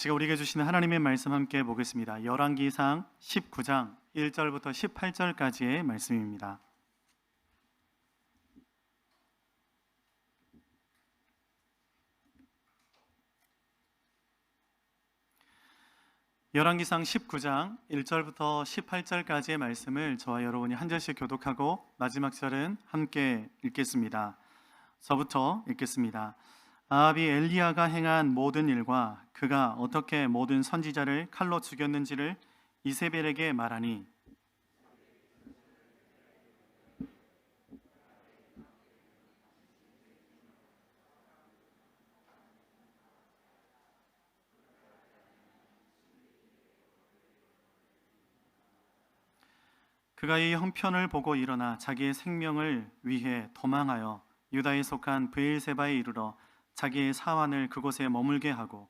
제가 우리에게 주시는 하나님의 말씀 함께 보겠습니다. 열왕기상 19장 1절부터 18절까지의 말씀입니다. 열왕기상 19장 1절부터 18절까지의 말씀을 저와 여러분이 한 절씩 교독하고 마지막 절은 함께 읽겠습니다. 저부터 읽겠습니다. 아합이 엘리야가 행한 모든 일과 그가 어떻게 모든 선지자를 칼로 죽였는지를 이세벨에게 말하니 그가 이 형편을 보고 일어나 자기의 생명을 위해 도망하여 유다에 속한 브엘세바에 이르러 자기의 사환을 그곳에 머물게 하고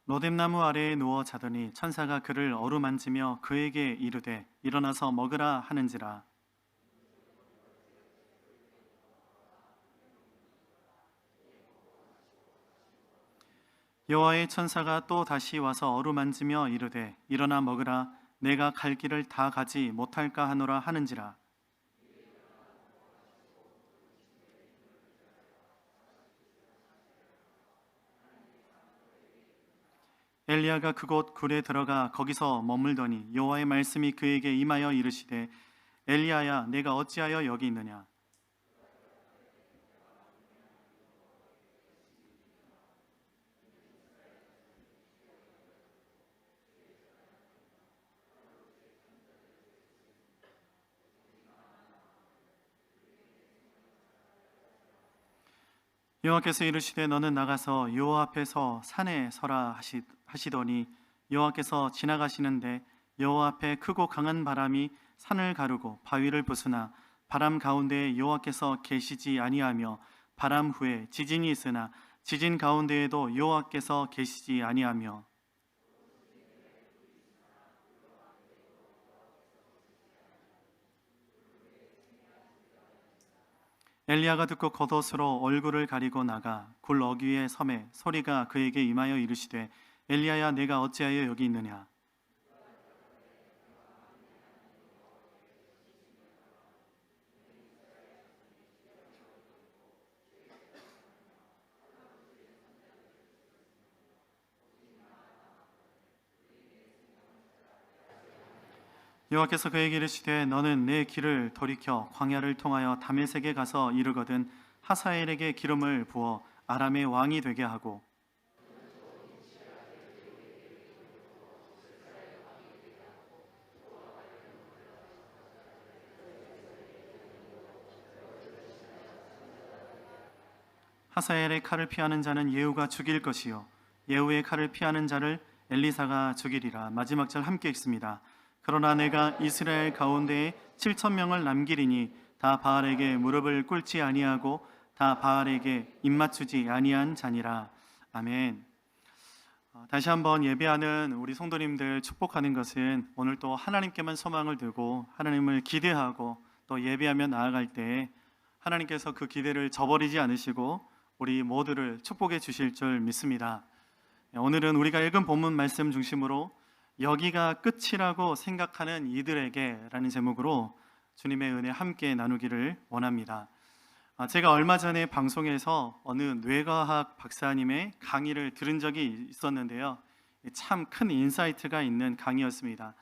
로뎀나무 아래에 누워 자더니 천사가 그를 어루만지며 그에게 이르되 일어나서 먹으라 하는지라. 여호와의 천사가 또 다시 와서 어루만지며 이르되 일어나 먹으라 내가 갈 길을 다 가지 못할까 하노라 하는지라. 엘리야가 그곳 굴에 들어가 거기서 머물더니 여호와의 말씀이 그에게 임하여 이르시되 엘리야야 내가 어찌하여 여기 있느냐. 여호와께서 이르시되 너는 나가서 여호와 앞에서 산에 서라 하시더니 여호와께서 지나가시는데 여호와 앞에 크고 강한 바람이 산을 가르고 바위를 부수나 바람 가운데에 여호와께서 계시지 아니하며 바람 후에 지진이 있으나 지진 가운데에도 여호와께서 계시지 아니하며 엘리야가 듣고 겉옷으로 얼굴을 가리고 나가 굴 어귀의 섬에 소리가 그에게 임하여 이르시되 엘리야야 내가 어찌하여 여기 있느냐. 여호와께서 그에게 이르시되 너는 내 길을 돌이켜 광야를 통하여 다메섹에 가서 이르거든 하사엘에게 기름을 부어 아람의 왕이 되게 하고 하사엘의 칼을 피하는 자는 예후가 죽일 것이요 예후의 칼을 피하는 자를 엘리사가 죽이리라. 마지막 절 함께 읽습니다. 그러나 내가 이스라엘 가운데에 7,000명을 남기리니 다 바알에게 무릎을 꿇지 아니하고 다 바알에게 입맞추지 아니한 자니라. 아멘. 다시 한번 예배하는 우리 성도님들 축복하는 것은 오늘 또 하나님께만 소망을 두고 하나님을 기대하고 또 예배하며 나아갈 때 하나님께서 그 기대를 저버리지 않으시고 우리 모두를 축복해 주실 줄 믿습니다. 오늘은 우리가 읽은 본문 말씀 중심으로 여기가 끝이라고 생각하는 이들에게 라는 제목으로 주님의 은혜 함께 나누기를 원합니다. 제가 얼마 전에 방송에서 어느 뇌과학 박사님의 강의를 들은 적이 있었는데요, 참 큰 인사이트가 있는 강의였습니다.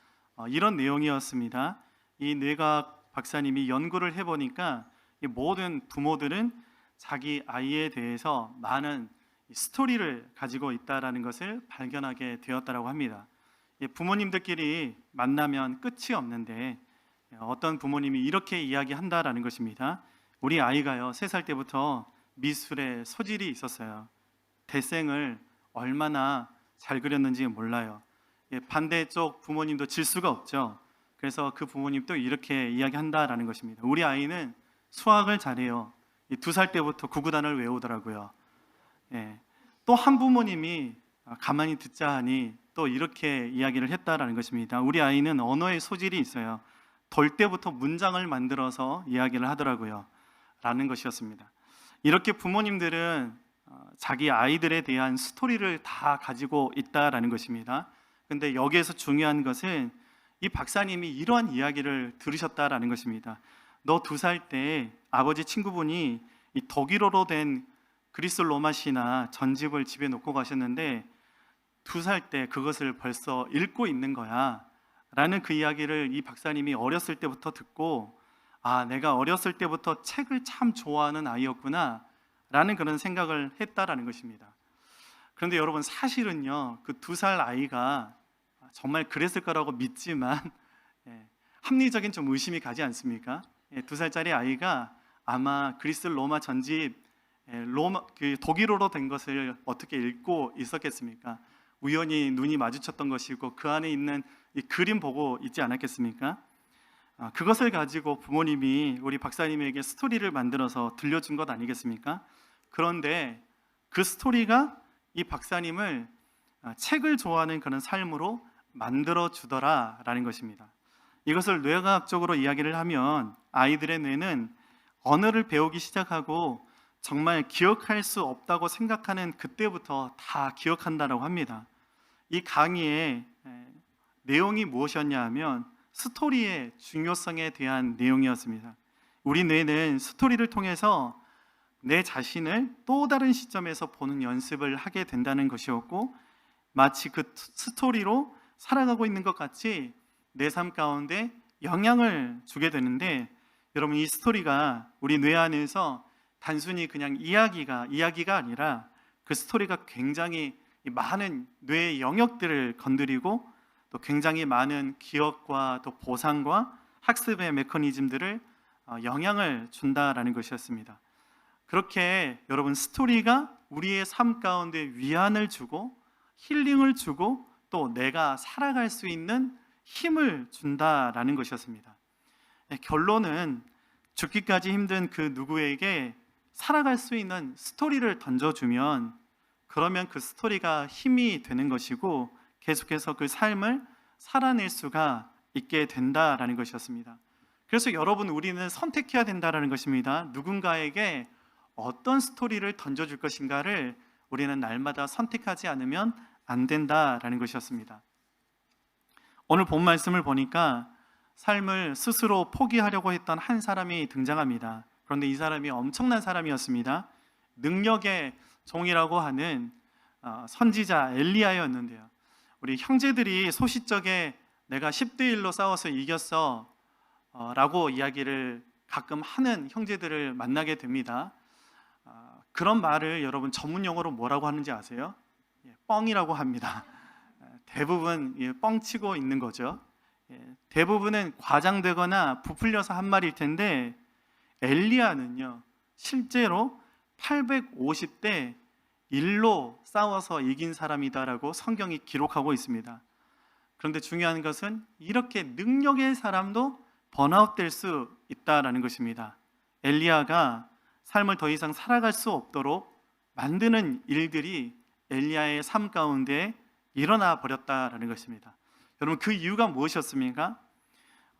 이런 내용이었습니다. 이 뇌과학 박사님이 연구를 해보니까 모든 부모들은 자기 아이에 대해서 많은 스토리를 가지고 있다는 것을 발견하게 되었다고 합니다. 부모님들끼리 만나면 끝이 없는데 어떤 부모님이 이렇게 이야기한다라는 것입니다. 우리 아이가요 3살 때부터 미술에 소질이 있었어요. 대생을 얼마나 잘 그렸는지 몰라요. 반대쪽 부모님도 질 수가 없죠. 그래서 그 부모님도 이렇게 이야기한다라는 것입니다. 우리 아이는 수학을 잘해요. 2살 때부터 구구단을 외우더라고요. 또 한 부모님이 가만히 듣자 하니 또 이렇게 이야기를 했다라는 것입니다. 우리 아이는 언어의 소질이 있어요. 덜 때부터 문장을 만들어서 이야기를 하더라고요. 라는 것이었습니다. 이렇게 부모님들은 자기 아이들에 대한 스토리를 다 가지고 있다라는 것입니다. 근데 여기에서 중요한 것은 이 박사님이 이러한 이야기를 들으셨다라는 것입니다. 너 2살 때 아버지 친구분이 이 독일어로 된 그리스 로마 시나 전집을 집에 놓고 가셨는데 2살 때 그것을 벌써 읽고 있는 거야 라는 그 이야기를 이 박사님이 어렸을 때부터 듣고, 내가 어렸을 때부터 책을 참 좋아하는 아이였구나 라는 그런 생각을 했다라는 것입니다. 그런데 여러분, 사실은요, 그 2살 아이가 정말 그랬을 거라고 믿지만 합리적인 좀 의심이 가지 않습니까? 2살짜리 아이가 아마 그리스 로마 전집 그 독일어로 된 것을 어떻게 읽고 있었겠습니까? 우연히 눈이 마주쳤던 것이고 그 안에 있는 이 그림 보고 있지 않았겠습니까? 그것을 가지고 부모님이 우리 박사님에게 스토리를 만들어서 들려준 것 아니겠습니까? 그런데 그 스토리가 이 박사님을 책을 좋아하는 그런 삶으로 만들어 주더라라는 것입니다. 이것을 뇌과학적으로 이야기를 하면 아이들의 뇌는 언어를 배우기 시작하고 정말 기억할 수 없다고 생각하는 그때부터 다 기억한다라고 합니다. 이 강의의 내용이 무엇이었냐 하면 스토리의 중요성에 대한 내용이었습니다. 우리 뇌는 스토리를 통해서 내 자신을 또 다른 시점에서 보는 연습을 하게 된다는 것이었고, 마치 그 스토리로 살아가고 있는 것 같이 내 삶 가운데 영향을 주게 되는데, 여러분, 이 스토리가 우리 뇌 안에서 단순히 그냥 이야기가 아니라 그 스토리가 굉장히 많은 뇌의 영역들을 건드리고 또 굉장히 많은 기억과 또 보상과 학습의 메커니즘들을 영향을 준다라는 것이었습니다. 그렇게 여러분, 스토리가 우리의 삶 가운데 위안을 주고 힐링을 주고 또 내가 살아갈 수 있는 힘을 준다라는 것이었습니다. 결론은 죽기까지 힘든 그 누구에게 살아갈 수 있는 스토리를 던져주면 그러면 그 스토리가 힘이 되는 것이고 계속해서 그 삶을 살아낼 수가 있게 된다라는 것이었습니다. 그래서 여러분, 우리는 선택해야 된다라는 것입니다. 누군가에게 어떤 스토리를 던져줄 것인가를 우리는 날마다 선택하지 않으면 안 된다라는 것이었습니다. 오늘 본 말씀을 보니까 삶을 스스로 포기하려고 했던 한 사람이 등장합니다. 그런데 이 사람이 엄청난 사람이었습니다. 능력의 종이라고 하는 선지자 엘리야였는데요. 우리 형제들이 소시적에 내가 10대 1로 싸워서 이겼어 라고 이야기를 가끔 하는 형제들을 만나게 됩니다. 그런 말을 여러분 전문용어로 뭐라고 하는지 아세요? 뻥이라고 합니다. 대부분 뻥치고 있는 거죠. 대부분은 과장되거나 부풀려서 한 말일 텐데, 엘리야는요 실제로 850대 1로 싸워서 이긴 사람이다라고 성경이 기록하고 있습니다. 그런데 중요한 것은 이렇게 능력의 사람도 번아웃 될 수 있다라는 것입니다. 엘리야가 삶을 더 이상 살아갈 수 없도록 만드는 일들이 엘리야의 삶 가운데 일어나 버렸다라는 것입니다. 여러분, 그 이유가 무엇이었습니까?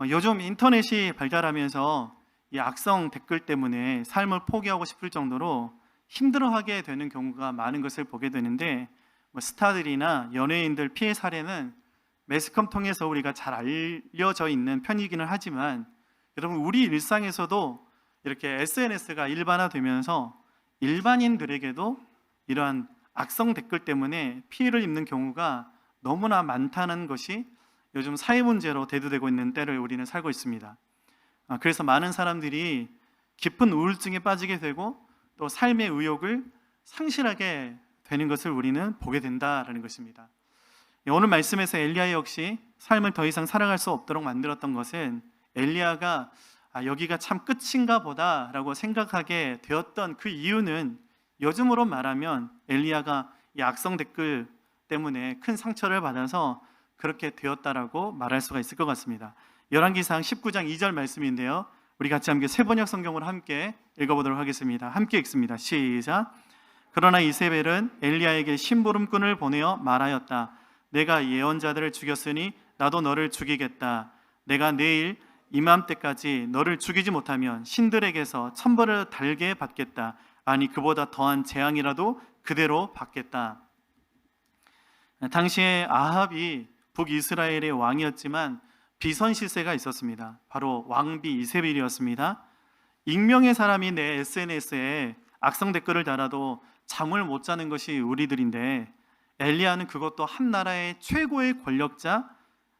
요즘 인터넷이 발달하면서 이 악성 댓글 때문에 삶을 포기하고 싶을 정도로 힘들어하게 되는 경우가 많은 것을 보게 되는데, 스타들이나 연예인들 피해 사례는 매스컴 통해서 우리가 잘 알려져 있는 편이기는 하지만, 여러분, 우리 일상에서도 이렇게 SNS가 일반화되면서 일반인들에게도 이러한 악성 댓글 때문에 피해를 입는 경우가 너무나 많다는 것이 요즘 사회 문제로 대두되고 있는 때를 우리는 살고 있습니다. 그래서 많은 사람들이 깊은 우울증에 빠지게 되고 또 삶의 의욕을 상실하게 되는 것을 우리는 보게 된다라는 것입니다. 오늘 말씀에서 엘리야 역시 삶을 더 이상 살아갈 수 없도록 만들었던 것은 엘리야가 여기가 참 끝인가 보다라고 생각하게 되었던 그 이유는, 요즘으로 말하면 엘리야가 이 악성 댓글 때문에 큰 상처를 받아서 그렇게 되었다라고 말할 수가 있을 것 같습니다. 열왕기상 19장 2절 말씀인데요, 우리 같이 함께 세번역 성경으로 함께 읽어보도록 하겠습니다. 함께 읽습니다. 시작. 그러나 이세벨은 엘리야에게 심부름꾼을 보내어 말하였다. 내가 예언자들을 죽였으니 나도 너를 죽이겠다. 내가 내일 이맘때까지 너를 죽이지 못하면 신들에게서 천벌을 달게 받겠다. 아니 그보다 더한 재앙이라도 그대로 받겠다. 당시에 아합이 북이스라엘의 왕이었지만 비선 실세가 있었습니다. 바로 왕비 이세벨이었습니다. 익명의 사람이 내 SNS에 악성 댓글을 달아도 잠을 못 자는 것이 우리들인데, 엘리야는 그것도 한 나라의 최고의 권력자,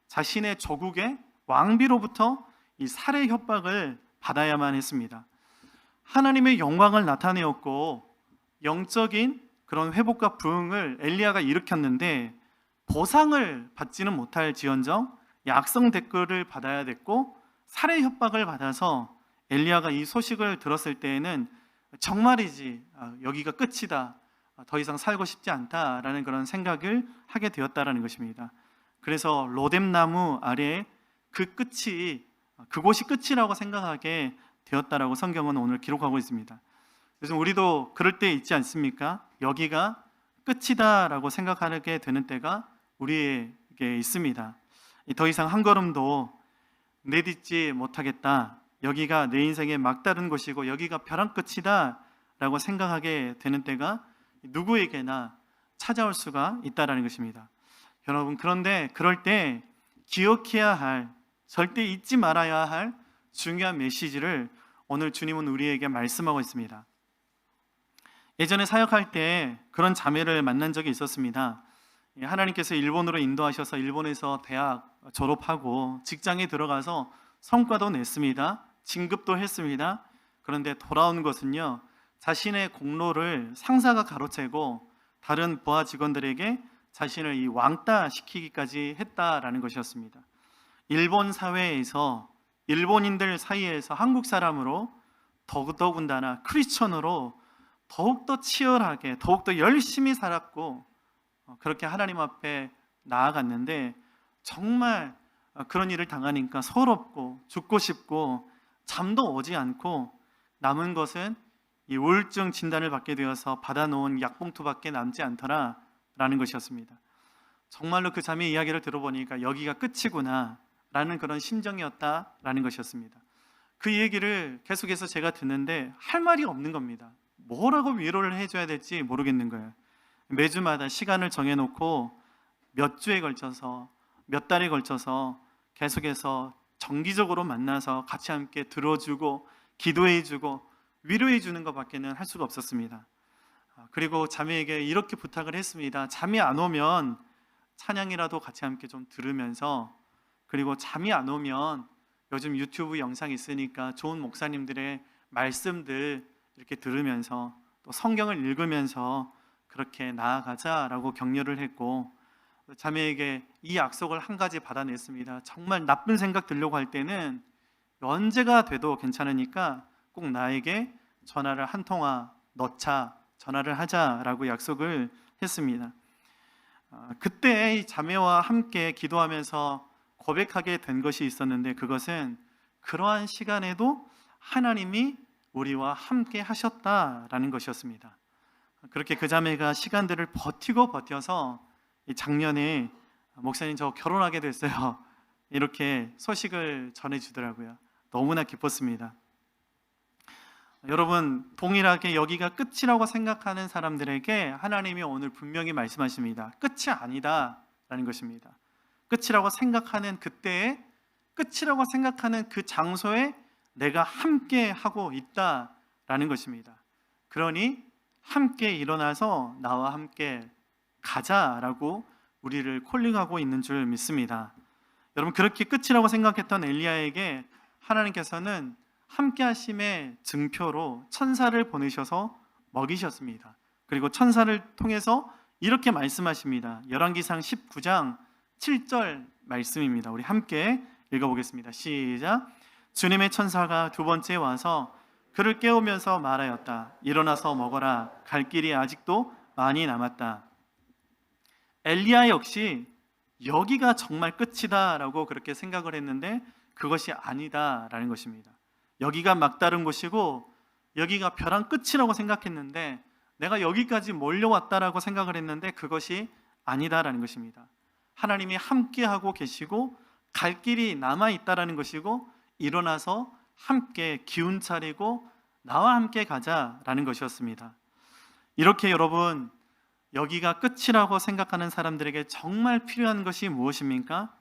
자신의 조국의 왕비로부터 이 살해 협박을 받아야만 했습니다. 하나님의 영광을 나타내었고 영적인 그런 회복과 부흥을 엘리야가 일으켰는데 보상을 받지는 못할 지언정 악성 댓글을 받아야 됐고 살해 협박을 받아서 엘리야가 이 소식을 들었을 때에는 정말이지 여기가 끝이다, 더 이상 살고 싶지 않다라는 그런 생각을 하게 되었다라는 것입니다. 그래서 로뎀나무 아래 그곳이 끝이라고 생각하게 되었다라고 성경은 오늘 기록하고 있습니다. 그래서 우리도 그럴 때 있지 않습니까? 여기가 끝이다라고 생각하게 되는 때가 우리에게 있습니다. 더 이상 한 걸음도 내딛지 못하겠다, 여기가 내 인생의 막다른 곳이고 여기가 벼랑 끝이다 라고 생각하게 되는 때가 누구에게나 찾아올 수가 있다는 것입니다. 여러분, 그런데 그럴 때 기억해야 할, 절대 잊지 말아야 할 중요한 메시지를 오늘 주님은 우리에게 말씀하고 있습니다. 예전에 사역할 때 그런 자매를 만난 적이 있었습니다. 하나님께서 일본으로 인도하셔서 일본에서 대학 졸업하고 직장에 들어가서 성과도 냈습니다. 진급도 했습니다. 그런데 돌아온 것은요, 자신의 공로를 상사가 가로채고 다른 부하 직원들에게 자신을 이 왕따 시키기까지 했다라는 것이었습니다. 일본 사회에서 일본인들 사이에서 한국 사람으로 더더군다나 크리스천으로 더욱더 치열하게 더욱더 열심히 살았고 그렇게 하나님 앞에 나아갔는데 정말 그런 일을 당하니까 서럽고 죽고 싶고 잠도 오지 않고 남은 것은 이 우울증 진단을 받게 되어서 받아놓은 약봉투밖에 남지 않더라 라는 것이었습니다. 정말로 그 자매의 이야기를 들어보니까 여기가 끝이구나 라는 그런 심정이었다라는 것이었습니다. 그 얘기를 계속해서 제가 듣는데 할 말이 없는 겁니다. 뭐라고 위로를 해줘야 될지 모르겠는 거예요. 매주마다 시간을 정해놓고 몇 주에 걸쳐서 몇 달에 걸쳐서 계속해서 정기적으로 만나서 같이 함께 들어주고 기도해주고 위로해주는 것밖에는 할 수가 없었습니다. 그리고 자매에게 이렇게 부탁을 했습니다. 잠이 안 오면 찬양이라도 같이 함께 좀 들으면서, 그리고 잠이 안 오면 요즘 유튜브 영상 있으니까 좋은 목사님들의 말씀들 이렇게 들으면서 또 성경을 읽으면서 그렇게 나아가자라고 격려를 했고, 자매에게 이 약속을 한 가지 받아냈습니다. 정말 나쁜 생각 들려고 할 때는 언제가 돼도 괜찮으니까 꼭 나에게 전화를 한 통화 넣자, 전화를 하자라고 약속을 했습니다. 그때 이 자매와 함께 기도하면서 고백하게 된 것이 있었는데, 그것은 그러한 시간에도 하나님이 우리와 함께 하셨다라는 것이었습니다. 그렇게 그 자매가 시간들을 버텨서 작년에 목사님 저 결혼하게 됐어요, 이렇게 소식을 전해주더라고요. 너무나 기뻤습니다. 여러분, 동일하게 여기가 끝이라고 생각하는 사람들에게 하나님이 오늘 분명히 말씀하십니다. 끝이 아니다 라는 것입니다. 끝이라고 생각하는 그때에, 끝이라고 생각하는 그 장소에 내가 함께 하고 있다라는 것입니다. 그러니 함께 일어나서 나와 함께 가자라고 우리를 콜링하고 있는 줄 믿습니다. 여러분, 그렇게 끝이라고 생각했던 엘리야에게 하나님께서는 함께 하심의 증표로 천사를 보내셔서 먹이셨습니다. 그리고 천사를 통해서 이렇게 말씀하십니다. 열왕기상 19장 7절 말씀입니다. 우리 함께 읽어보겠습니다. 시작. 주님의 천사가 두 번째 와서 그를 깨우면서 말하였다. 일어나서 먹어라. 갈 길이 아직도 많이 남았다. 엘리야 역시 여기가 정말 끝이다 라고 그렇게 생각을 했는데 그것이 아니다라는 것입니다. 여기가 막다른 곳이고 여기가 벼랑 끝이라고 생각했는데 내가 여기까지 몰려왔다라고 생각을 했는데 그것이 아니다라는 것입니다. 하나님이 함께하고 계시고 갈 길이 남아있다라는 것이고 일어나서 함께 기운 차리고 나와 함께 가자라는 것이었습니다. 이렇게 여러분, 여기가 끝이라고 생각하는 사람들에게 정말 필요한 것이 무엇입니까?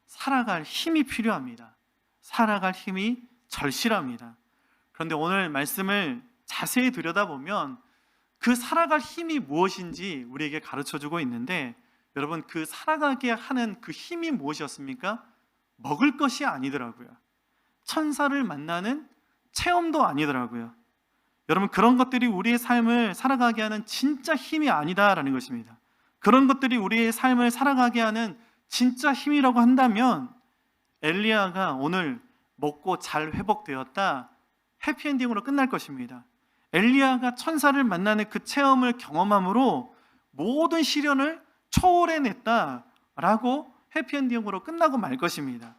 살아갈 힘이 필요합니다. 살아갈 힘이 절실합니다. 그런데 오늘 말씀을 자세히 들여다보면 그 살아갈 힘이 무엇인지 우리에게 가르쳐주고 있는데, 여러분, 그 살아가게 하는 그 힘이 무엇이었습니까? 먹을 것이 아니더라고요. 천사를 만나는 체험도 아니더라고요. 여러분, 그런 것들이 우리의 삶을 살아가게 하는 진짜 힘이 아니다라는 것입니다. 그런 것들이 우리의 삶을 살아가게 하는 진짜 힘이라고 한다면 엘리야가 오늘 먹고 잘 회복되었다, 해피엔딩으로 끝날 것입니다. 엘리야가 천사를 만나는 그 체험을 경험함으로 모든 시련을 초월해냈다라고 해피엔딩으로 끝나고 말 것입니다.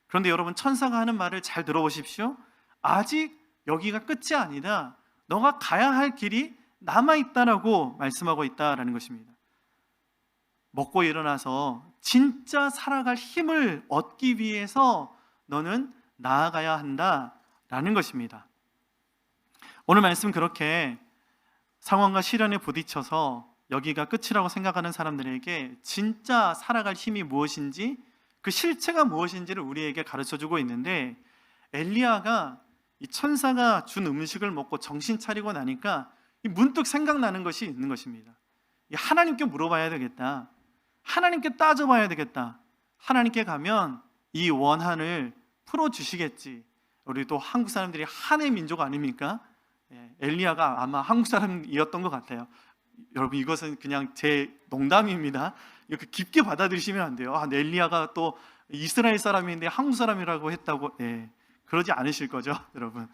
그런데 여러분, 천사가 하는 말을 잘 들어보십시오. 아직 여기가 끝이 아니다. 너가 가야 할 길이 남아있다라고 말씀하고 있다라는 것입니다. 먹고 일어나서 진짜 살아갈 힘을 얻기 위해서 너는 나아가야 한다라는 것입니다. 오늘 말씀, 그렇게 상황과 시련에 부딪혀서 여기가 끝이라고 생각하는 사람들에게 진짜 살아갈 힘이 무엇인지, 그 실체가 무엇인지를 우리에게 가르쳐주고 있는데, 엘리야가 이 천사가 준 음식을 먹고 정신 차리고 나니까 문득 생각나는 것이 있는 것입니다. 하나님께 물어봐야 되겠다. 하나님께 따져봐야 되겠다. 하나님께 가면 이 원한을 풀어주시겠지. 우리 또 한국 사람들이 한의 민족 아닙니까? 엘리야가 아마 한국 사람이었던 것 같아요. 여러분, 이것은 그냥 제 농담입니다. 이렇게 깊게 받아들이시면 안 돼요. 엘리야가 또 이스라엘 사람인데 한국 사람이라고 했다고. 그러지 않으실 거죠, 여러분.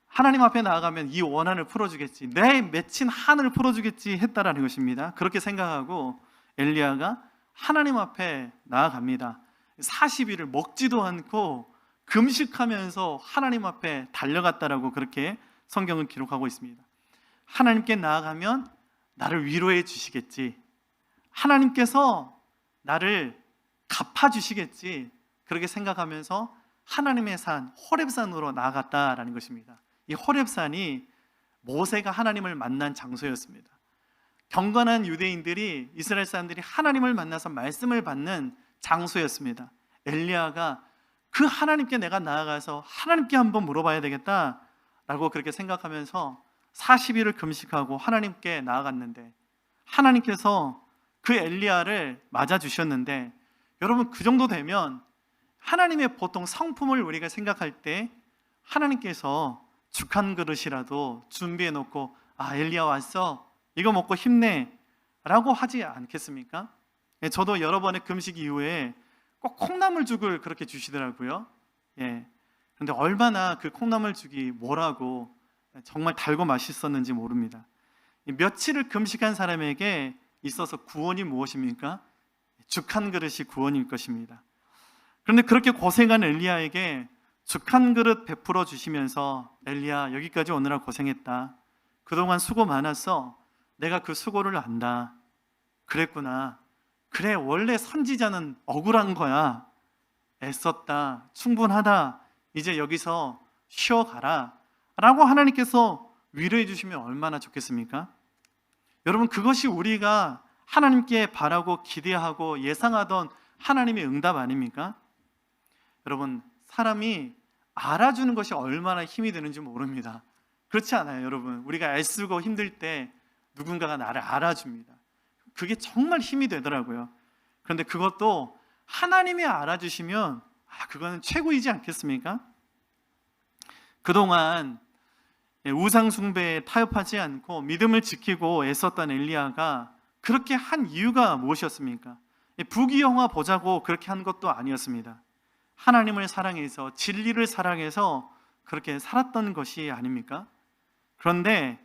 하나님 앞에 나아가면 이 원한을 풀어주겠지, 내 맺힌 한을 풀어주겠지 했다라는 것입니다. 그렇게 생각하고 엘리야가 하나님 앞에 나아갑니다. 40일을 먹지도 않고 금식하면서 하나님 앞에 달려갔다라고 그렇게 성경은 기록하고 있습니다. 하나님께 나아가면 나를 위로해 주시겠지, 하나님께서 나를 갚아주시겠지, 그렇게 생각하면서 하나님의 산 호렙산으로 나아갔다라는 것입니다. 이 호렙산이 모세가 하나님을 만난 장소였습니다. 경건한 유대인들이, 이스라엘 사람들이 하나님을 만나서 말씀을 받는 장소였습니다. 엘리야가 그 하나님께 내가 나아가서 하나님께 한번 물어봐야 되겠다라고 그렇게 생각하면서 40일을 금식하고 하나님께 나아갔는데, 하나님께서 그 엘리야를 맞아주셨는데, 여러분, 그 정도 되면 하나님의 보통 성품을 우리가 생각할 때 하나님께서 죽 한 그릇이라도 준비해 놓고, 엘리야 왔어, 이거 먹고 힘내 라고 하지 않겠습니까? 저도 여러 번의 금식 이후에 꼭 콩나물죽을 그렇게 주시더라고요. 그런데 얼마나 그 콩나물죽이 뭐라고 정말 달고 맛있었는지 모릅니다. 며칠을 금식한 사람에게 있어서 구원이 무엇입니까? 죽 한 그릇이 구원일 것입니다. 그런데 그렇게 고생한 엘리야에게 죽 한 그릇 베풀어 주시면서, 엘리야, 여기까지 오느라 고생했다. 그동안 수고 많았어. 내가 그 수고를 안다. 그랬구나. 그래, 원래 선지자는 억울한 거야. 애썼다. 충분하다. 이제 여기서 쉬어가라 라고 하나님께서 위로해 주시면 얼마나 좋겠습니까? 여러분, 그것이 우리가 하나님께 바라고 기대하고 예상하던 하나님의 응답 아닙니까? 여러분, 사람이 알아주는 것이 얼마나 힘이 되는지 모릅니다. 그렇지 않아요, 여러분? 우리가 애쓰고 힘들 때 누군가가 나를 알아줍니다. 그게 정말 힘이 되더라고요. 그런데 그것도 하나님이 알아주시면 그거는 최고이지 않겠습니까? 그동안 우상 숭배에 타협하지 않고 믿음을 지키고 애썼던 엘리야가 그렇게 한 이유가 무엇이었습니까? 부귀영화 보자고 그렇게 한 것도 아니었습니다. 하나님을 사랑해서, 진리를 사랑해서 그렇게 살았던 것이 아닙니까? 그런데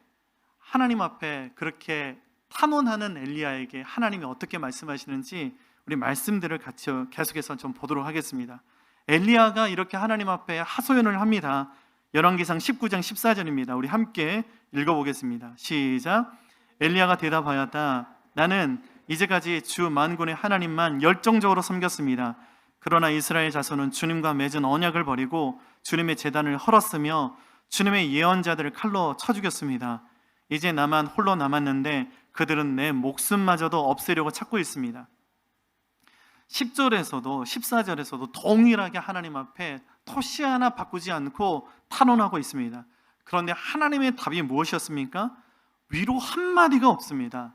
하나님 앞에 그렇게 탄원하는 엘리야에게 하나님이 어떻게 말씀하시는지 우리 말씀들을 같이 계속해서 좀 보도록 하겠습니다. 엘리야가 이렇게 하나님 앞에 하소연을 합니다. 열왕기상 19장 14절입니다. 우리 함께 읽어보겠습니다. 시작. 엘리야가 대답하였다. 나는 이제까지 주 만군의 하나님만 열정적으로 섬겼습니다. 그러나 이스라엘 자손은 주님과 맺은 언약을 버리고 주님의 제단을 헐었으며 주님의 예언자들을 칼로 쳐 죽였습니다. 이제 나만 홀로 남았는데 그들은 내 목숨마저도 없애려고 찾고 있습니다. 10절에서도 14절에서도 동일하게 하나님 앞에 토시 하나 바꾸지 않고 탄원하고 있습니다. 그런데 하나님의 답이 무엇이었습니까? 위로 한마디가 없습니다.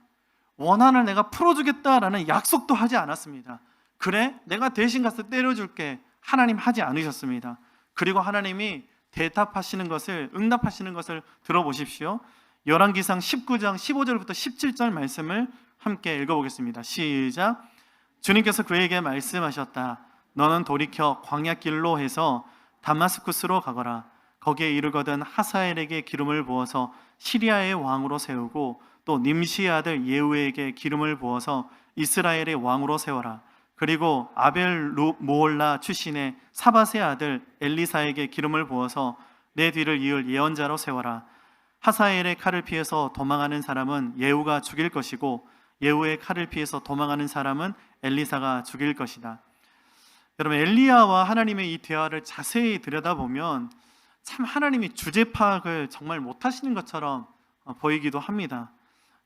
원한을 내가 풀어주겠다라는 약속도 하지 않았습니다. 그래, 내가 대신 가서 때려줄게. 하나님 하지 않으셨습니다. 그리고 하나님이 응답하시는 것을 들어보십시오. 열왕기상 19장 15절부터 17절 말씀을 함께 읽어보겠습니다. 시작. 주님께서 그에게 말씀하셨다. 너는 돌이켜 광야길로 해서 다마스쿠스로 가거라. 거기에 이르거든 하사엘에게 기름을 부어서 시리아의 왕으로 세우고 또 님시의 아들 예후에게 기름을 부어서 이스라엘의 왕으로 세워라. 그리고 아벨 모올라 출신의 사밧의 아들 엘리사에게 기름을 부어서 내 뒤를 이을 예언자로 세워라. 하사엘의 칼을 피해서 도망하는 사람은 예후가 죽일 것이고 예후의 칼을 피해서 도망하는 사람은 엘리사가 죽일 것이다. 여러분, 엘리야와 하나님의 이 대화를 자세히 들여다보면 참 하나님이 주제 파악을 정말 못하시는 것처럼 보이기도 합니다.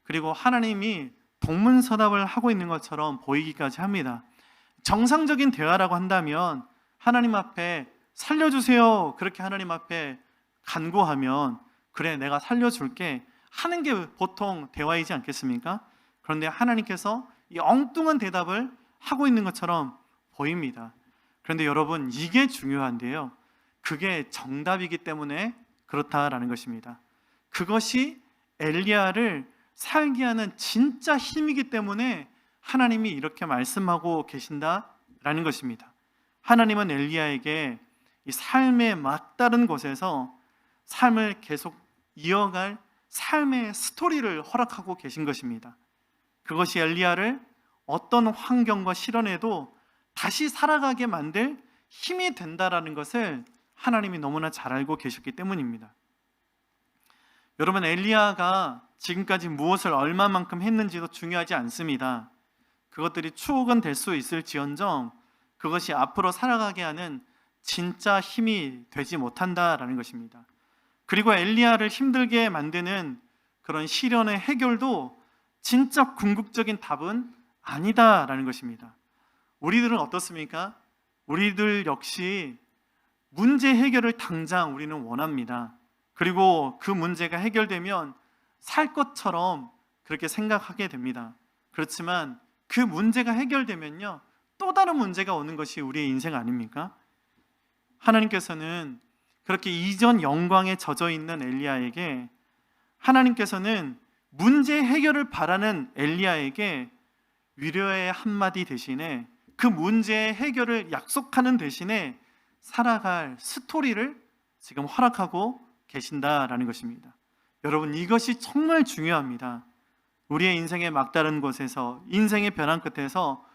그리고 하나님이 동문서답을 하고 있는 것처럼 보이기까지 합니다. 정상적인 대화라고 한다면 하나님 앞에 살려주세요 그렇게 하나님 앞에 간구하면 그래 내가 살려줄게 하는 게 보통 대화이지 않겠습니까? 그런데 하나님께서 이 엉뚱한 대답을 하고 있는 것처럼 보입니다. 그런데 여러분, 이게 중요한데요, 그게 정답이기 때문에 그렇다라는 것입니다. 그것이 엘리야를 살게 하는 진짜 힘이기 때문에 하나님이 이렇게 말씀하고 계신다라는 것입니다. 하나님은 엘리야에게 이 삶의 막다른 곳에서 삶을 계속 이어갈 삶의 스토리를 허락하고 계신 것입니다. 그것이 엘리야를 어떤 환경과 시련에도 다시 살아가게 만들 힘이 된다라는 것을 하나님이 너무나 잘 알고 계셨기 때문입니다. 여러분, 엘리야가 지금까지 무엇을 얼마만큼 했는지도 중요하지 않습니다. 그것들이 추억은 될 수 있을지언정 그것이 앞으로 살아가게 하는 진짜 힘이 되지 못한다라는 것입니다. 그리고 엘리야를 힘들게 만드는 그런 시련의 해결도 진짜 궁극적인 답은 아니다라는 것입니다. 우리들은 어떻습니까? 우리들 역시 문제 해결을 당장 우리는 원합니다. 그리고 그 문제가 해결되면 살 것처럼 그렇게 생각하게 됩니다. 그렇지만 그 문제가 해결되면요, 또 다른 문제가 오는 것이 우리의 인생 아닙니까? 하나님께서는 그렇게 이전 영광에 젖어 있는 엘리야에게, 하나님께서는 문제 해결을 바라는 엘리야에게 위로의 한마디 대신에, 그 문제의 해결을 약속하는 대신에 살아갈 스토리를 지금 허락하고 계신다라는 것입니다. 여러분, 이것이 정말 중요합니다. 우리의 인생의 막다른 곳에서, 인생의 변화 끝에서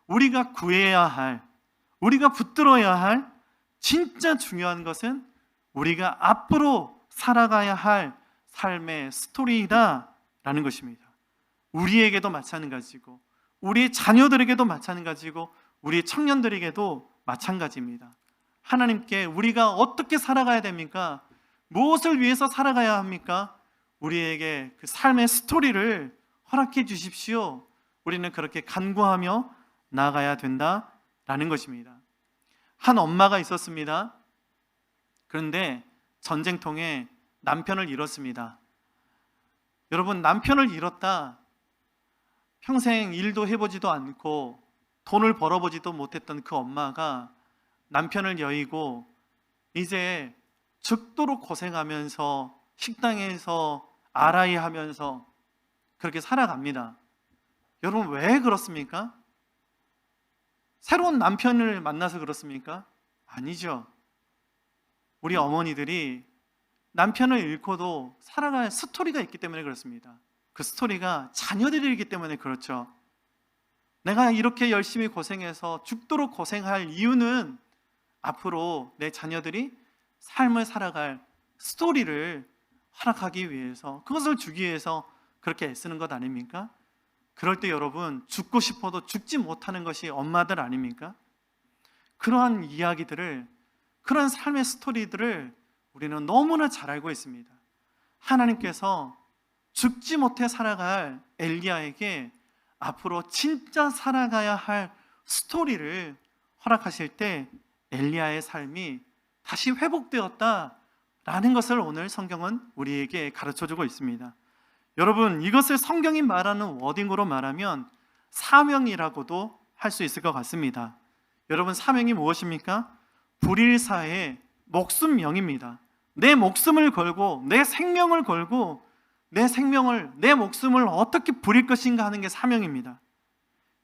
우리가 구해야 할, 우리가 붙들어야 할 진짜 중요한 것은 우리가 앞으로 살아가야 할 삶의 스토리이다라는 것입니다. 우리에게도 마찬가지고, 우리의 자녀들에게도 마찬가지고, 우리 청년들에게도 마찬가지입니다. 하나님께 우리가 어떻게 살아가야 됩니까? 무엇을 위해서 살아가야 합니까? 우리에게 그 삶의 스토리를 허락해 주십시오. 우리는 그렇게 간구하며 나아가야 된다라는 것입니다. 한 엄마가 있었습니다. 그런데 전쟁통에 남편을 잃었습니다. 여러분, 남편을 잃었다, 평생 일도 해보지도 않고 돈을 벌어보지도 못했던 그 엄마가 남편을 여의고 이제 죽도록 고생하면서 식당에서 알아이 하면서 그렇게 살아갑니다. 여러분, 왜 그렇습니까? 새로운 남편을 만나서 그렇습니까? 아니죠. 우리 어머니들이 남편을 잃고도 살아갈 스토리가 있기 때문에 그렇습니다. 그 스토리가 자녀들이기 때문에 그렇죠. 내가 이렇게 열심히 고생해서 죽도록 고생할 이유는 앞으로 내 자녀들이 삶을 살아갈 스토리를 허락하기 위해서, 그것을 주기 위해서 그렇게 애쓰는 것 아닙니까? 그럴 때 여러분, 죽고 싶어도 죽지 못하는 것이 엄마들 아닙니까? 그러한 이야기들을, 그런 삶의 스토리들을 우리는 너무나 잘 알고 있습니다. 하나님께서 죽지 못해 살아갈 엘리야에게 앞으로 진짜 살아가야 할 스토리를 허락하실 때 엘리야의 삶이 다시 회복되었다라는 것을 오늘 성경은 우리에게 가르쳐주고 있습니다. 여러분, 이것을 성경이 말하는 워딩으로 말하면 사명이라고도 할 수 있을 것 같습니다. 여러분, 사명이 무엇입니까? 불일사의 목숨명입니다. 내 목숨을 걸고, 내 생명을 걸고, 내 목숨을 어떻게 부릴 것인가 하는 게 사명입니다.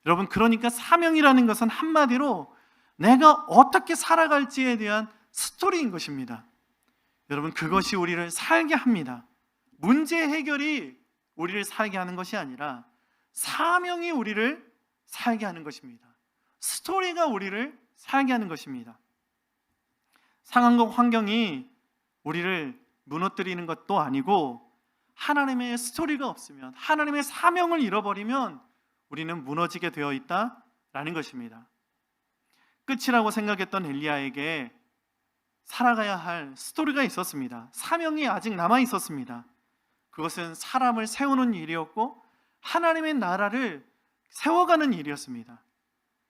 여러분, 그러니까 사명이라는 것은 한마디로 내가 어떻게 살아갈지에 대한 스토리인 것입니다. 여러분, 그것이 우리를 살게 합니다. 문제 해결이 우리를 살게 하는 것이 아니라 사명이 우리를 살게 하는 것입니다. 스토리가 우리를 살게 하는 것입니다. 상황과 환경이 우리를 무너뜨리는 것도 아니고, 하나님의 스토리가 없으면, 하나님의 사명을 잃어버리면 우리는 무너지게 되어 있다라는 것입니다. 끝이라고 생각했던 엘리야에게 살아가야 할 스토리가 있었습니다. 사명이 아직 남아 있었습니다. 그것은 사람을 세우는 일이었고 하나님의 나라를 세워가는 일이었습니다.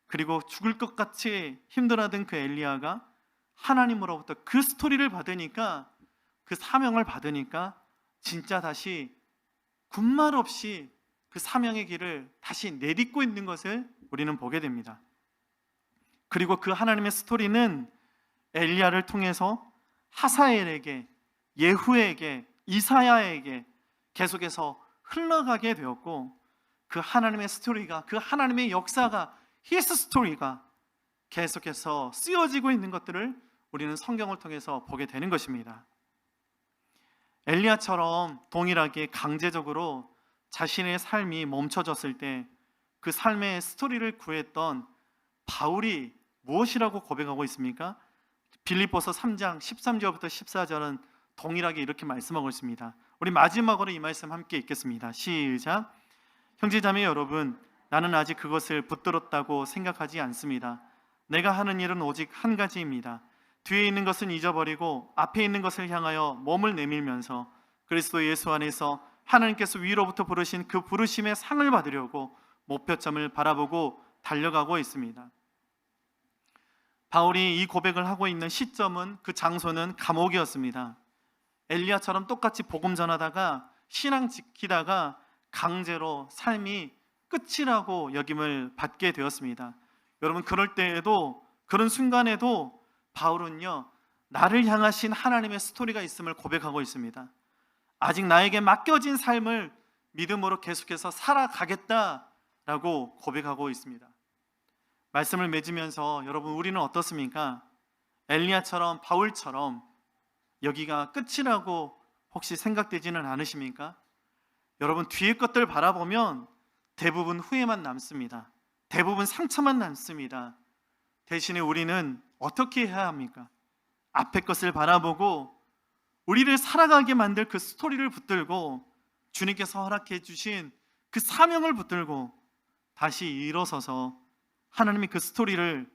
그리고 죽을 것 같이 힘들어하던 그 엘리야가 하나님으로부터 그 스토리를 받으니까, 그 사명을 받으니까 진짜 다시 군말 없이 그 사명의 길을 다시 내딛고 있는 것을 우리는 보게 됩니다. 그리고 그 하나님의 스토리는 엘리야를 통해서 하사엘에게, 예후에게, 이사야에게 계속해서 흘러가게 되었고, 그 하나님의 스토리가, 그 하나님의 역사가, 히스 스토리가 계속해서 쓰여지고 있는 것들을 우리는 성경을 통해서 보게 되는 것입니다. 엘리야처럼 동일하게 강제적으로 자신의 삶이 멈춰졌을 때 그 삶의 스토리를 구했던 바울이 무엇이라고 고백하고 있습니까? 빌립보서 3장 13절부터 14절은 동일하게 이렇게 말씀하고 있습니다. 우리 마지막으로 이 말씀 함께 읽겠습니다. 시작. 형제자매 여러분, 나는 아직 그것을 붙들었다고 생각하지 않습니다. 내가 하는 일은 오직 한 가지입니다. 뒤에 있는 것은 잊어버리고 앞에 있는 것을 향하여 몸을 내밀면서 그리스도 예수 안에서 하나님께서 위로부터 부르신 그 부르심의 상을 받으려고 목표점을 바라보고 달려가고 있습니다. 바울이 이 고백을 하고 있는 시점은, 그 장소는 감옥이었습니다. 엘리야처럼 똑같이 복음 전하다가 신앙 지키다가 강제로 삶이 끝이라고 여김을 받게 되었습니다. 여러분, 그럴 때에도, 그런 순간에도 바울은요, 나를 향하신 하나님의 스토리가 있음을 고백하고 있습니다. 아직 나에게 맡겨진 삶을 믿음으로 계속해서 살아가겠다라고 고백하고 있습니다. 말씀을 맺으면서 여러분, 우리는 어떻습니까? 엘리야처럼, 바울처럼 여기가 끝이라고 혹시 생각되지는 않으십니까? 여러분, 뒤의 것들 바라보면 대부분 후회만 남습니다. 대부분 상처만 남습니다. 대신에 우리는 어떻게 해야 합니까? 앞의 것을 바라보고 우리를 살아가게 만들 그 스토리를 붙들고, 주님께서 허락해 주신 그 사명을 붙들고 다시 일어서서 하나님이 그 스토리를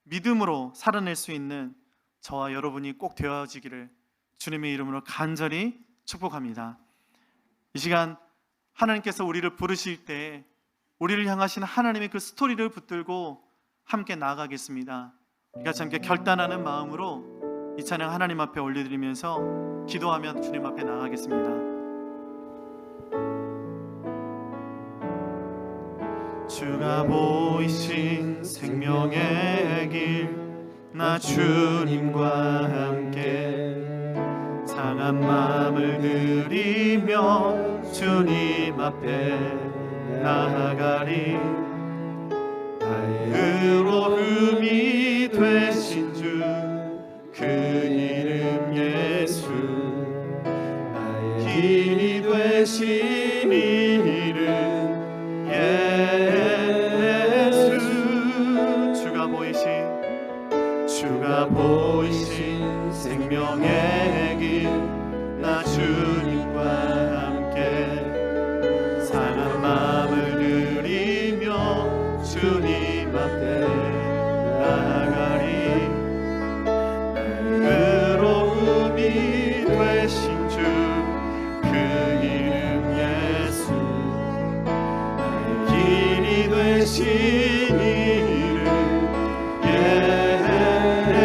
믿음으로 살아낼 수 있는 저와 여러분이 꼭 되어지기를 주님의 이름으로 간절히 축복합니다. 이 시간 하나님께서 우리를 부르실 때 우리를 향하신 하나님의 그 스토리를 붙들고 함께 나아가겠습니다. 우리 같이 함께 결단하는 마음으로 이 찬양 하나님 앞에 올려드리면서 기도하며 주님 앞에 나아가겠습니다. 주가 보이신 생명의 길, 나 주님과 함께 상한 마음을 들이며 주님 앞에 나아가리. 나의 의로움이 되신 주 그 이름 예수, 나의 길이 되신 이름 예수. 주가 보이신 생명의 길, 주님과 함께 상한 마음을 들이며 주님 앞에 나아가리. 의로움이 되신 주 그 이름 예수, 나의 길이 되신 이름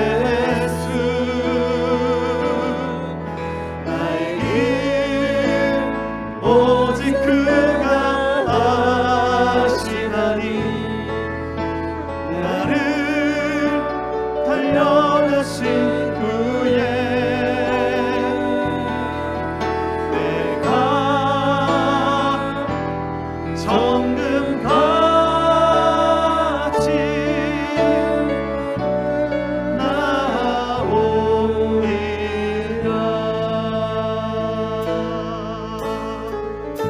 예수, 나의 길 오직 그가 아시나니. 나를 달려가신 후에 내가 정금같이 나오리라.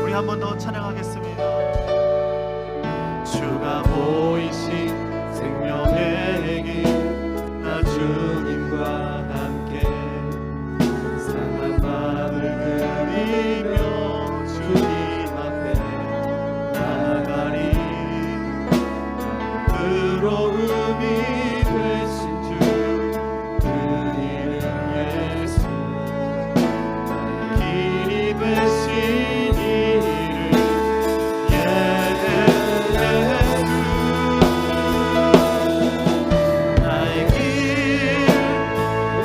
우리 한 번 더 찬양하겠습니다. 주가 보이신 생명의 길, 나 주님과 함께 상한 마음을 그리며 주님 앞에 나아가리. 의로움이 되신 주 그 이름 예수, 나의 길이 되신 이름 예수, 나의 길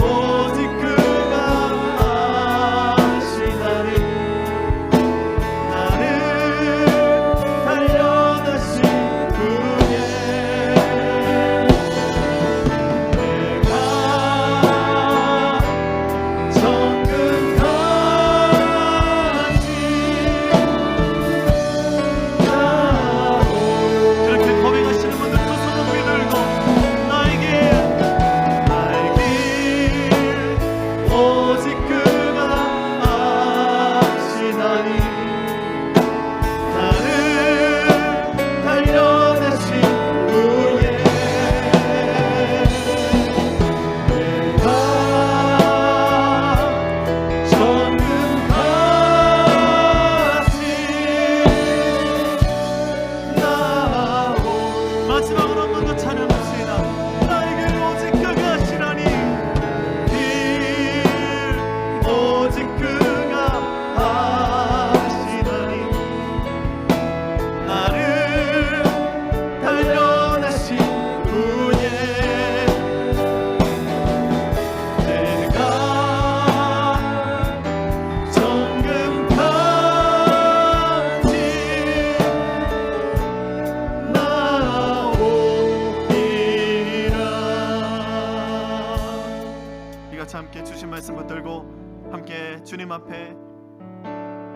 오직 그가 아시나니. 나를 달려가신 후에 내가 정금같이 그렇게 고백하시는 분들 두 손 높이 들고 나의 길 오직 그가 아시나니. 나를 달려내신 후에 내가 정금같이 나오. 마지막으로 한 번 더 찬양합시다. 나에게 오직 그가 아시나니. 길 오직 그가 아시나니. 나를 달려내신 후에 내가 정금같이 나오리라. 이 같이 함께 주신 말씀 붙들고 함께 주님 앞에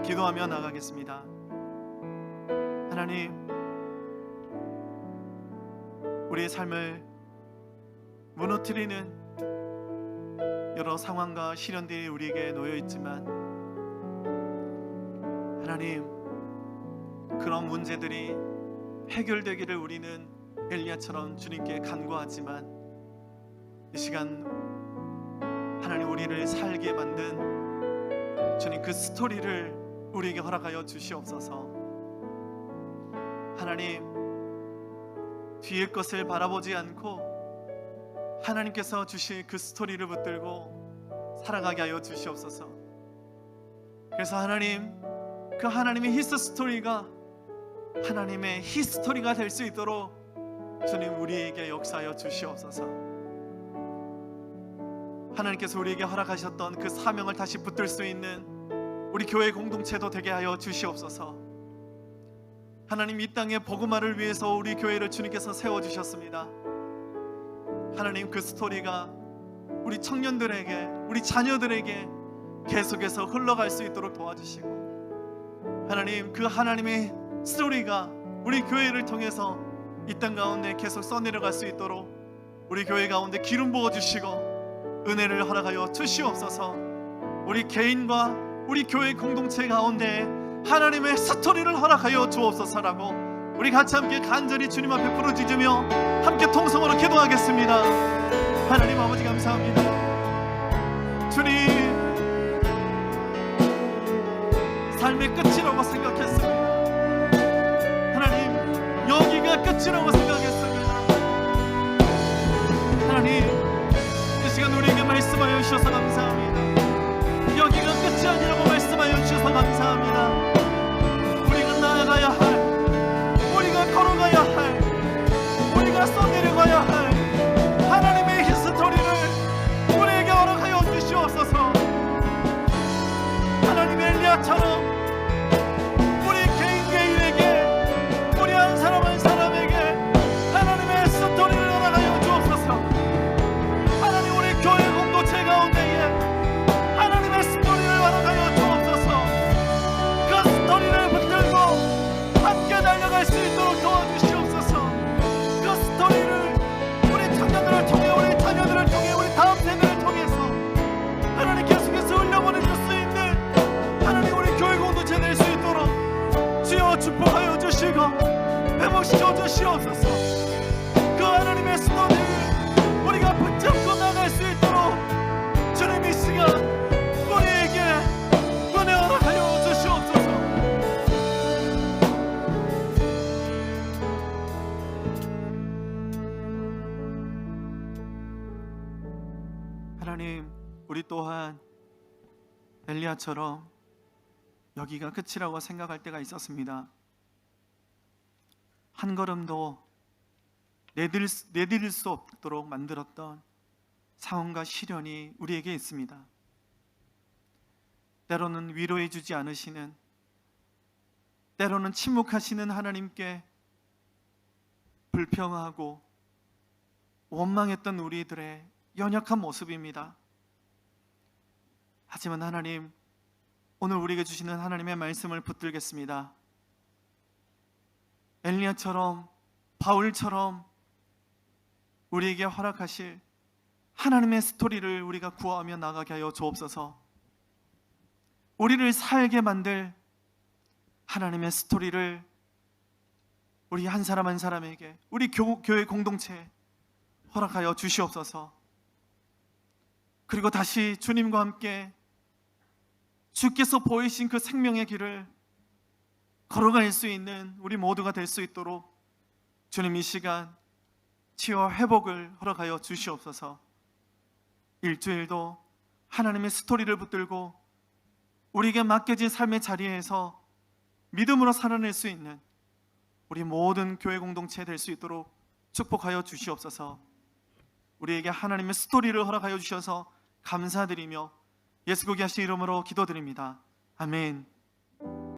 기도하며 나가겠습니다. 하나님, 우리의 삶을 무너뜨리는 여러 상황과 시련들이 우리에게 놓여 있지만, 하나님, 그런 문제들이 해결되기를 우리는 엘리야처럼 주님께 간구하지만, 이 시간 하나님 우리를 살게 만든 주님 그 스토리를 우리에게 허락하여 주시옵소서. 하나님, 뒤의 것을 바라보지 않고 하나님께서 주신 그 스토리를 붙들고 살아가게 하여 주시옵소서. 그래서 하나님, 그 하나님의 히스 스토리가 하나님의 히스토리가 될 수 있도록 주님 우리에게 역사하여 주시옵소서. 하나님께서 우리에게 허락하셨던 그 사명을 다시 붙들 수 있는 우리 교회 공동체도 되게 하여 주시옵소서. 하나님, 이 땅의 복음화를 위해서 우리 교회를 주님께서 세워주셨습니다. 하나님, 그 스토리가 우리 청년들에게, 우리 자녀들에게 계속해서 흘러갈 수 있도록 도와주시고, 하나님, 그 하나님의 스토리가 우리 교회를 통해서 이 땅 가운데 계속 써내려갈 수 있도록 우리 교회 가운데 기름 부어주시고 은혜를 허락하여 주시옵소서. 우리 개인과 우리 교회 공동체 가운데 하나님의 스토리를 허락하여 주옵소서라고 우리 같이 함께 간절히 주님 앞에 부르짖으며 함께 통성으로 기도하겠습니다. 하나님 아버지, 감사합니다. 주님, 삶의 끝이라고 생각했습니다. 하나님, 여기가 끝이라고 생각했습니다. 하나님, 이 시간 우리에게 말씀하여 주셔서 감사합니다. 여기가 끝이 아니라고 말씀하여 주셔서 감사합니다. 우리가 나아가야 할, 우리가 걸어가야 할, 우리가 써내려가야 할 하나님의 히스토리를 우리에게 허락하여 주시옵소서. 하나님, 엘리야처럼 우리 개인에게, 우리 한 사람 한 사람에게 하나님의 스토리를 허락하여 주옵소서. 하나님, 우리 교회 공동체 가운데에 하나님의 스토리를 허락하여 주옵소서. 그 스토리를 붙들고 함께 달려갈 수 있도록 도와주시옵소서. 그 스토리를 우리 청년들을 통해, 우리 자녀들을 통해, 우리 다음 세대를 통해서 하나님 계속해서 흘려보내줄 수 있는 하나님, 우리 교회 공동체 될 수 있도록 주여 축복하여 주시고 회복시켜 주시옵소서. 그 하나님의 스토리를 우리가 붙잡고 나갈 수 있도록 주님 이 시간 우리에게 은혜 허락하여 주시옵소서. 하나님, 우리 또한 엘리야처럼 여기가 끝이라고 생각할 때가 있었습니다. 한 걸음도 내디딜 수 없도록 만들었던 상황과 시련이 우리에게 있습니다. 때로는 위로해 주지 않으시는, 때로는 침묵하시는 하나님께 불평하고 원망했던 우리들의 연약한 모습입니다. 하지만 하나님, 오늘 우리에게 주시는 하나님의 말씀을 붙들겠습니다. 엘리야처럼, 바울처럼 우리에게 허락하실 하나님의 스토리를 우리가 구하며 나가게 하여 주옵소서. 우리를 살게 만들 하나님의 스토리를 우리 한 사람 한 사람에게, 우리 교회 공동체에 허락하여 주시옵소서. 그리고 다시 주님과 함께 주께서 보이신 그 생명의 길을 걸어갈 수 있는 우리 모두가 될 수 있도록 주님 이 시간 치유와 회복을 허락하여 주시옵소서. 일주일도 하나님의 스토리를 붙들고 우리에게 맡겨진 삶의 자리에서 믿음으로 살아낼 수 있는 우리 모든 교회 공동체 될 수 있도록 축복하여 주시옵소서. 우리에게 하나님의 스토리를 허락하여 주셔서 감사드리며 예수 그리스도의 이름으로 기도드립니다. 아멘.